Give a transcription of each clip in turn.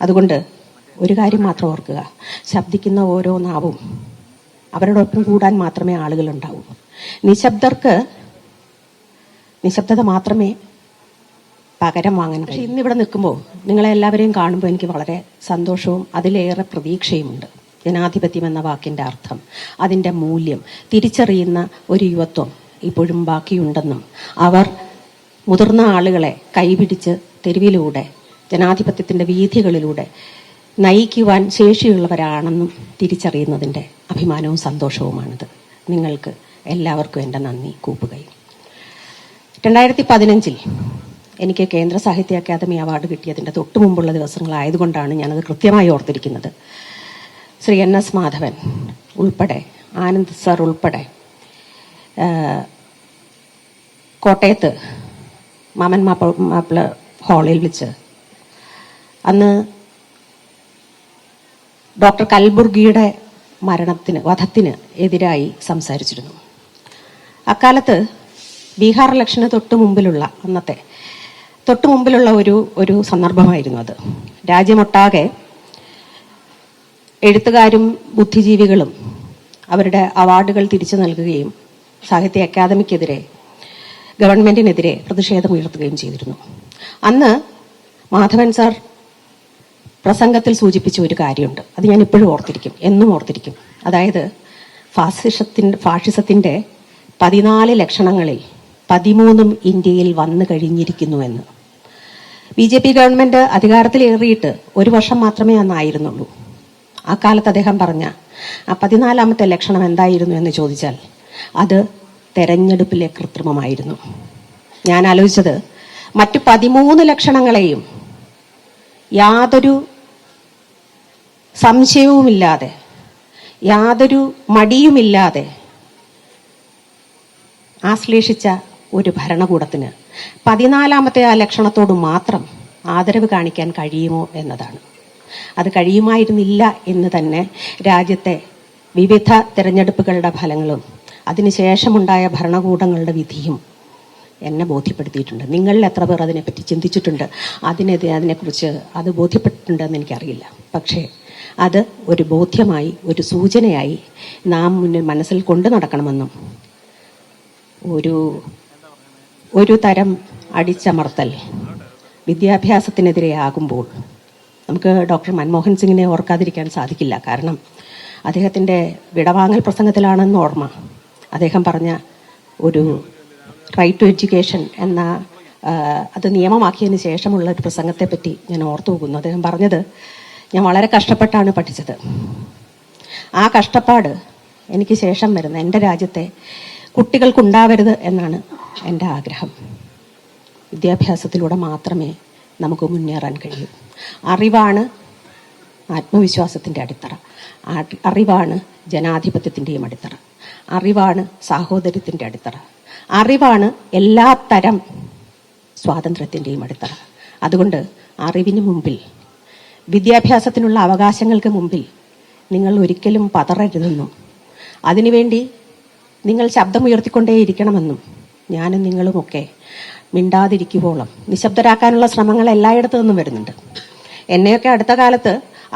അതുകൊണ്ട് ഒരു കാര്യം മാത്രം ഓർക്കുക, ശബ്ദിക്കുന്ന ഓരോ നാവും അവരോടൊപ്പം കൂടാൻ മാത്രമേ ആളുകൾ ഉണ്ടാവൂ. നിശബ്ദർക്ക് നിശബ്ദത മാത്രമേ പകരം വാങ്ങാൻ. പക്ഷെ ഇന്നിവിടെ നിൽക്കുമ്പോൾ നിങ്ങളെ എല്ലാവരെയും കാണുമ്പോൾ എനിക്ക് വളരെ സന്തോഷവും അതിലേറെ പ്രതീക്ഷയുമുണ്ട്. ജനാധിപത്യം എന്ന വാക്കിന്റെ അർത്ഥം, അതിന്റെ മൂല്യം തിരിച്ചറിയുന്ന ഒരു യുവത്വം ഇപ്പോഴും ബാക്കിയുണ്ടെന്നും അവർ മുതിർന്ന ആളുകളെ കൈപിടിച്ച് തെരുവിലൂടെ ജനാധിപത്യത്തിന്റെ വീഥികളിലൂടെ നയിക്കുവാൻ ശേഷിയുള്ളവരാണെന്നും തിരിച്ചറിയുന്നതിന്റെ അഭിമാനവും സന്തോഷവുമാണിത്. നിങ്ങൾക്ക് എല്ലാവർക്കും എൻ്റെ നന്ദി കൂപ്പുകയും. 2015 എനിക്ക് കേന്ദ്ര സാഹിത്യ അക്കാദമി അവാർഡ് കിട്ടിയതിൻ്റെ തൊട്ടു മുമ്പുള്ള ദിവസങ്ങളായതുകൊണ്ടാണ് ഞാനത് കൃത്യമായി ഓർത്തിരിക്കുന്നത്. ശ്രീ NS മാധവൻ ഉൾപ്പെടെ, ആനന്ദ് സർ ഉൾപ്പെടെ കോട്ടയത്ത് മാമൻ മാപ്പിള ഹാളിൽ വെച്ച് അന്ന് ഡോക്ടർ കൽബുർഗിയുടെ വധത്തിന് എതിരായി സംസാരിച്ചിരുന്നു. അക്കാലത്ത് ബീഹാർ ഇലക്ഷന് തൊട്ടു മുമ്പിലുള്ള ഒരു സന്ദർഭമായിരുന്നു അത്. രാജ്യമൊട്ടാകെ എഴുത്തുകാരും ബുദ്ധിജീവികളും അവരുടെ അവാർഡുകൾ തിരിച്ചു നൽകുകയും സാഹിത്യ അക്കാദമിക്കെതിരെ, ഗവൺമെന്റിനെതിരെ പ്രതിഷേധമുയർത്തുകയും ചെയ്തിരുന്നു. അന്ന് മാധവൻ സാർ പ്രസംഗത്തിൽ സൂചിപ്പിച്ച ഒരു കാര്യമുണ്ട്, അത് ഞാൻ ഇപ്പോഴും ഓർത്തിരിക്കും, എന്നും ഓർത്തിരിക്കും. അതായത് ഫാഷിസത്തിന്റെ 14 ലക്ഷണങ്ങളിൽ 13 ഇന്ത്യയിൽ വന്നു കഴിഞ്ഞിരിക്കുന്നുവെന്ന്. BJP ഗവൺമെന്റ് അധികാരത്തിലേറിയിട്ട് 1 വർഷം മാത്രമേ അന്നായിരുന്നുള്ളൂ. ആ കാലത്ത് അദ്ദേഹം പറഞ്ഞ ആ 14ാമത്തെ ലക്ഷണം എന്തായിരുന്നു എന്ന് ചോദിച്ചാൽ അത് തെരഞ്ഞെടുപ്പിലെ കൃത്രിമമായിരുന്നു. ഞാൻ ആലോചിച്ചത്, മറ്റു 13 ലക്ഷണങ്ങളെയും യാതൊരു സംശയവുമില്ലാതെ, യാതൊരു മടിയുമില്ലാതെ ആശ്ലേഷിച്ച ഒരു ഭരണകൂടത്തിന് 14ാമത്തെ ആ ലക്ഷണത്തോട് മാത്രം ആദരവ് കാണിക്കാൻ കഴിയുമോ എന്നതാണ്. അത് കഴിയുമായിരുന്നില്ല എന്ന് തന്നെ രാജ്യത്തെ വിവിധ തെരഞ്ഞെടുപ്പുകളുടെ ഫലങ്ങളും അതിനുശേഷമുണ്ടായ ഭരണകൂടങ്ങളുടെ വിധിയും എന്നെ ബോധ്യപ്പെടുത്തിയിട്ടുണ്ട്. നിങ്ങളിൽ എത്ര പേർ അതിനെപ്പറ്റി ചിന്തിച്ചിട്ടുണ്ട്, അതിനെക്കുറിച്ച് അത് ബോധ്യപ്പെട്ടിട്ടുണ്ടെന്ന് എനിക്കറിയില്ല. പക്ഷേ അത് ഒരു ബോധ്യമായി, ഒരു സൂചനയായി നാം മുന്നിൽ മനസ്സിൽ കൊണ്ടു നടക്കണമെന്നും, ഒരു തരം അടിച്ചമർത്തൽ വിദ്യാഭ്യാസത്തിനെതിരെയാകുമ്പോൾ നമുക്ക് ഡോക്ടർ മൻമോഹൻ സിംഗിനെ ഓർക്കാതിരിക്കാൻ സാധിക്കില്ല. കാരണം അദ്ദേഹത്തിൻ്റെ വിടവാങ്ങൽ പ്രസംഗത്തിലാണെന്ന് ഓർമ്മ, അദ്ദേഹം പറഞ്ഞ ഒരു റൈറ്റ് ടു എഡ്യൂക്കേഷൻ എന്ന അത് നിയമമാക്കിയതിന് ശേഷമുള്ള ഒരു പ്രസംഗത്തെപ്പറ്റി ഞാൻ ഓർത്തു പോകുന്നു. അദ്ദേഹം പറഞ്ഞത്, ഞാൻ വളരെ കഷ്ടപ്പെട്ടാണ് പഠിച്ചത്. ആ കഷ്ടപ്പാട് എനിക്ക് ശേഷം വരുന്ന എൻ്റെ രാജ്യത്തെ കുട്ടികൾക്കുണ്ടാവരുത് എന്നാണ് എൻ്റെ ആഗ്രഹം. വിദ്യാഭ്യാസത്തിലൂടെ മാത്രമേ നമുക്ക് മുന്നേറാൻ കഴിയൂ. അറിവാണ് ആത്മവിശ്വാസത്തിൻ്റെ അടിത്തറ, അറിവാണ് ജനാധിപത്യത്തിൻ്റെയും അടിത്തറ, അറിവാണ് സാഹോദര്യത്തിൻ്റെ അടിത്തറ, അറിവാണ് എല്ലാ തരം സ്വാതന്ത്ര്യത്തിൻ്റെയും അടിത്തറ. അതുകൊണ്ട് അറിവിന് മുമ്പിൽ, വിദ്യാഭ്യാസത്തിനുള്ള അവകാശങ്ങൾക്ക് മുമ്പിൽ നിങ്ങൾ ഒരിക്കലും പതറരുതെന്നും അതിനുവേണ്ടി നിങ്ങൾ ശബ്ദമുയർത്തിക്കൊണ്ടേയിരിക്കണമെന്നും ഞാനും നിങ്ങളുമൊക്കെ മിണ്ടാതിരിക്കുവോളം നിശബ്ദരാക്കാനുള്ള ശ്രമങ്ങൾ എല്ലായിടത്തു നിന്നും വരുന്നുണ്ട്. എന്നെയൊക്കെ അടുത്ത കാലത്ത്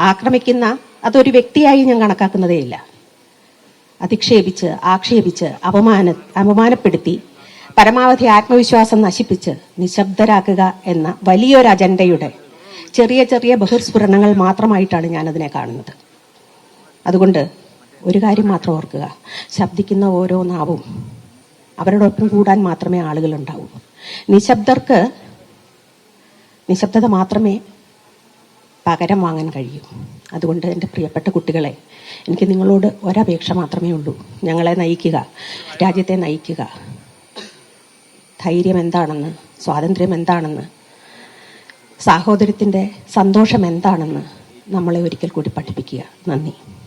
ആക്രമിക്കുന്ന അതൊരു വ്യക്തിയായി ഞാൻ കണക്കാക്കുന്നതേയില്ല. അധിക്ഷേപിച്ച്, ആക്ഷേപിച്ച്, അപമാനപ്പെടുത്തി, പരമാവധി ആത്മവിശ്വാസം നശിപ്പിച്ച് നിശബ്ദരാക്കുക എന്ന വലിയൊരു അജണ്ടയുടെ ചെറിയ ചെറിയ ബഹിർസ്ഫുരണങ്ങൾ മാത്രമായിട്ടാണ് ഞാനതിനെ കാണുന്നത്. അതുകൊണ്ട് ഒരു കാര്യം മാത്രം ഓർക്കുക, ശബ്ദിക്കുന്ന ഓരോ നാവും അവരോടൊപ്പം കൂടാൻ മാത്രമേ ആളുകൾ ഉണ്ടാവൂ. നിശബ്ദർക്ക് നിശബ്ദത മാത്രമേ പകരം വാങ്ങാൻ കഴിയൂ. അതുകൊണ്ട് എൻ്റെ പ്രിയപ്പെട്ട കുട്ടികളെ, എനിക്ക് നിങ്ങളോട് ഒരപേക്ഷ മാത്രമേ ഉള്ളൂ. ഞങ്ങളെ നയിക്കുക, രാജ്യത്തെ നയിക്കുക. ധൈര്യം എന്താണെന്ന്, സ്വാതന്ത്ര്യം എന്താണെന്ന്, സാഹോദര്യത്തിൻ്റെ സന്തോഷം എന്താണെന്ന് നമ്മളെ ഒരിക്കൽ കൂടി പഠിപ്പിക്കുക. നന്ദി.